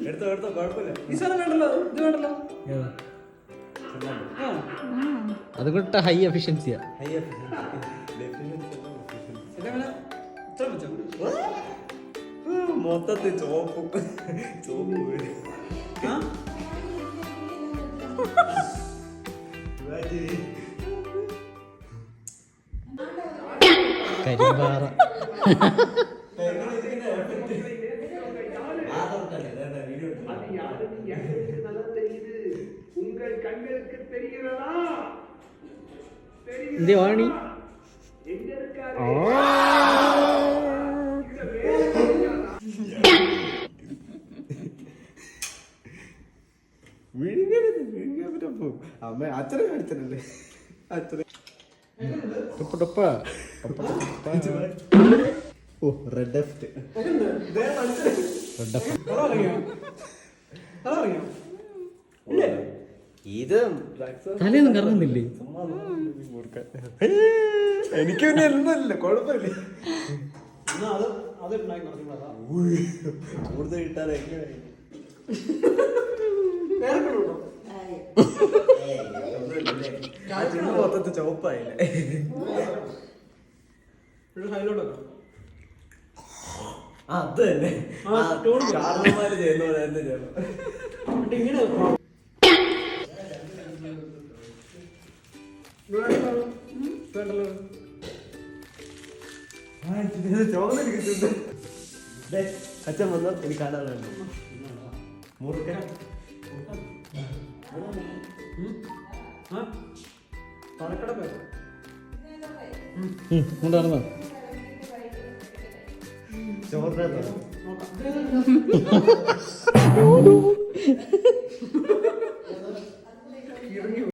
എടുത്തോ കുഴപ്പമില്ല. ഈ സാധനം വേണ്ടല്ലോ, ഇത് വേണ്ടല്ലോ. അത് കൂട്ട ഹൈ എഫിഷ്യൻസിയാ. മൊത്തത്തിൽ ചോപ്പ് കരിമ്പാറ. ഇത് വാണി അമ്മ അച്ഛനെ കാണിച്ചല്ലേ അച്ഛനെ. ഓ റെഡ് എഫ്റ്റ് ഇത് തലയൊന്നും കറങ്ങുന്നില്ലേ? എനിക്ക് പിന്നെ എന്നല്ല കുഴപ്പമില്ല. കൂടുതൽ കിട്ടാതെ മൊത്തത്തിൽ ചോപ്പായില്ലേ. അത് തന്നെ കാരണന്മാര് ചെയ്യുന്ന പോലെ തന്നെ ചെയ്യണം. അച്ഛൻ വന്നോ എനിക്ക് കാണാറുണ്ട്. മുറുക്കൻ ഉണ്ടായിരുന്നോ? ചോറിനകത്തോ